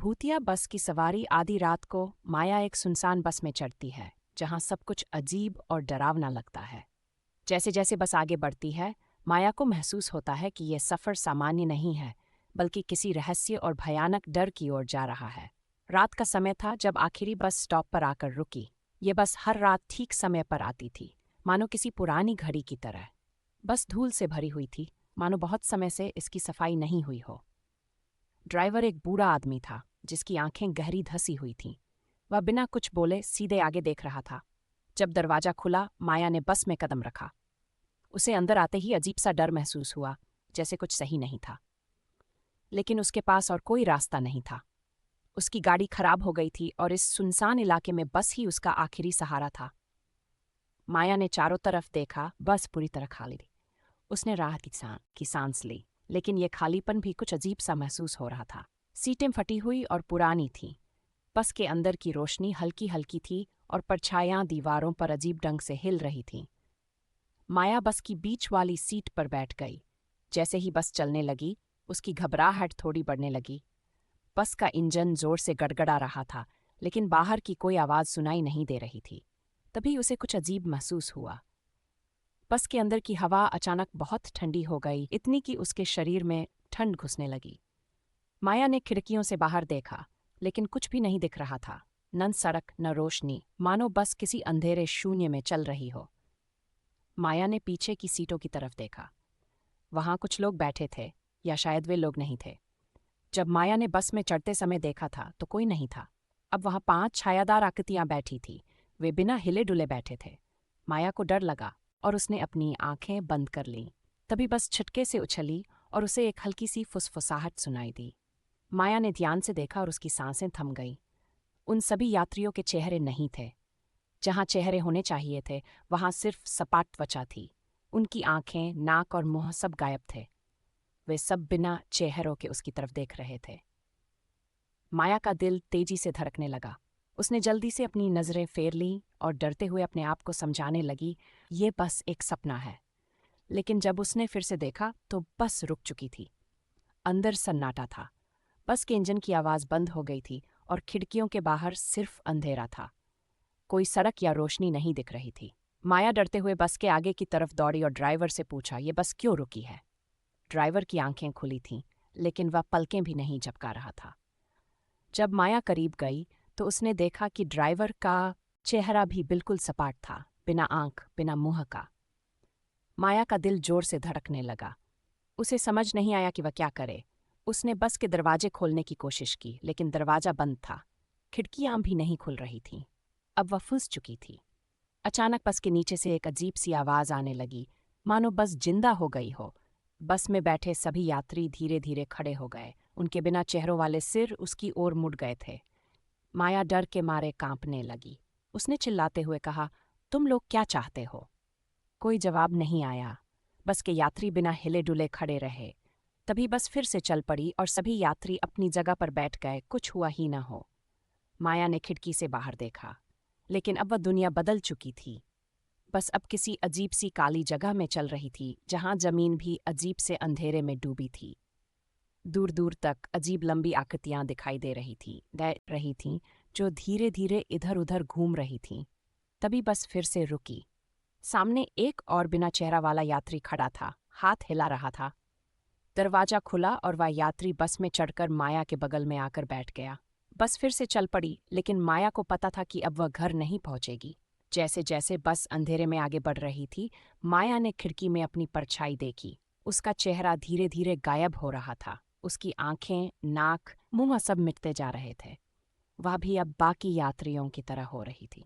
भूतिया बस की सवारी आधी रात को माया एक सुनसान बस में चढ़ती है जहां सब कुछ अजीब और डरावना लगता है। जैसे जैसे बस आगे बढ़ती है, माया को महसूस होता है कि यह सफ़र सामान्य नहीं है, बल्कि किसी रहस्य और भयानक डर की ओर जा रहा है। रात का समय था जब आखिरी बस स्टॉप पर आकर रुकी। ये बस हर रात ठीक समय पर आती थी, मानो किसी पुरानी घड़ी की तरह। बस धूल से भरी हुई थी, मानो बहुत समय से इसकी सफाई नहीं हुई हो। ड्राइवर एक बूढ़ा आदमी था जिसकी आंखें गहरी धसी हुई थीं। वह बिना कुछ बोले सीधे आगे देख रहा था। जब दरवाजा खुला, माया ने बस में कदम रखा। उसे अंदर आते ही अजीब सा डर महसूस हुआ, जैसे कुछ सही नहीं था। लेकिन उसके पास और कोई रास्ता नहीं था। उसकी गाड़ी खराब हो गई थी और इस सुनसान इलाके में बस ही उसका आखिरी सहारा था। माया ने चारों तरफ देखा, बस पूरी तरह खाली थी। उसने राहत की सांस ली, लेकिन यह खालीपन भी कुछ अजीब सा महसूस हो रहा था। सीटें फटी हुई और पुरानी थीं। बस के अंदर की रोशनी हल्की हल्की थी और परछाइयां दीवारों पर अजीब ढंग से हिल रही थीं। माया बस की बीच वाली सीट पर बैठ गई। जैसे ही बस चलने लगी, उसकी घबराहट थोड़ी बढ़ने लगी। बस का इंजन जोर से गड़गड़ा रहा था, लेकिन बाहर की कोई आवाज़ सुनाई नहीं दे रही थी। तभी उसे कुछ अजीब महसूस हुआ। बस के अंदर की हवा अचानक बहुत ठंडी हो गई, इतनी कि उसके शरीर में ठंड घुसने लगी। माया ने खिड़कियों से बाहर देखा, लेकिन कुछ भी नहीं दिख रहा था। न सड़क, न रोशनी, मानो बस किसी अंधेरे शून्य में चल रही हो। माया ने पीछे की सीटों की तरफ देखा। वहां कुछ लोग बैठे थे, या शायद वे लोग नहीं थे। जब माया ने बस में चढ़ते समय देखा था तो कोई नहीं था। अब वहां 5 छायादार आकृतियां बैठी थी। वे बिना हिले डुले बैठे थे। माया को डर लगा और उसने अपनी आंखें बंद कर लीं। तभी बस झटके से उछली और उसे एक हल्की सी फुसफुसाहट सुनाई दी। माया ने ध्यान से देखा और उसकी सांसें थम गईं। उन सभी यात्रियों के चेहरे नहीं थे। जहां चेहरे होने चाहिए थे, वहां सिर्फ सपाट त्वचा थी। उनकी आंखें, नाक और मुंह सब गायब थे। वे सब बिना चेहरों के उसकी तरफ देख रहे थे। माया का दिल तेजी से धड़कने लगा। उसने जल्दी से अपनी नजरें फेर लीं और डरते हुए अपने आप को समझाने लगी, ये बस एक सपना है। लेकिन जब उसने फिर से देखा तो बस रुक चुकी थी। अंदर सन्नाटा था। बस के इंजन की आवाज़ बंद हो गई थी और खिड़कियों के बाहर सिर्फ अंधेरा था। कोई सड़क या रोशनी नहीं दिख रही थी। माया डरते हुए बस के आगे की तरफ दौड़ी और ड्राइवर से पूछा, ये बस क्यों रुकी है? ड्राइवर की आंखें खुली थीं, लेकिन वह पलकें भी नहीं झपका रहा था। जब माया करीब गई तो उसने देखा कि ड्राइवर का चेहरा भी बिल्कुल सपाट था, बिना आंख, बिना मुंह का। माया का दिल जोर से धड़कने लगा। उसे समझ नहीं आया कि वह क्या करे। उसने बस के दरवाजे खोलने की कोशिश की, लेकिन दरवाजा बंद था। खिड़कियां भी नहीं खुल रही थीं। अब वह फंस चुकी थी। अचानक बस के नीचे से एक अजीब सी आवाज़ आने लगी, मानो बस जिंदा हो गई हो। बस में बैठे सभी यात्री धीरे धीरे खड़े हो गए। उनके बिना चेहरों वाले सिर उसकी ओर मुड़ गए थे। माया डर के मारे कांपने लगी। उसने चिल्लाते हुए कहा, तुम लोग क्या चाहते हो? कोई जवाब नहीं आया। बस के यात्री बिना हिले डुले खड़े रहे। तभी बस फिर से चल पड़ी और सभी यात्री अपनी जगह पर बैठ गए, कुछ हुआ ही न हो। माया ने खिड़की से बाहर देखा, लेकिन अब वह दुनिया बदल चुकी थी। बस अब किसी अजीब सी काली जगह में चल रही थी, जहां जमीन भी अजीब से अंधेरे में डूबी थी। दूर दूर तक अजीब लंबी आकृतियां दिखाई दे रही थीं, जो धीरे धीरे इधर उधर घूम रही थीं। तभी बस फिर से रुकी। सामने एक और बिना चेहरा वाला यात्री खड़ा था, हाथ हिला रहा था। दरवाजा खुला और वह यात्री बस में चढ़कर माया के बगल में आकर बैठ गया। बस फिर से चल पड़ी, लेकिन माया को पता था कि अब वह घर नहीं पहुंचेगी। जैसे जैसे बस अंधेरे में आगे बढ़ रही थी, माया ने खिड़की में अपनी परछाई देखी। उसका चेहरा धीरे धीरे गायब हो रहा था। उसकी आंखें, नाक, मुंह सब मिटते जा रहे थे। वह भी अब बाकी यात्रियों की तरह हो रही थी।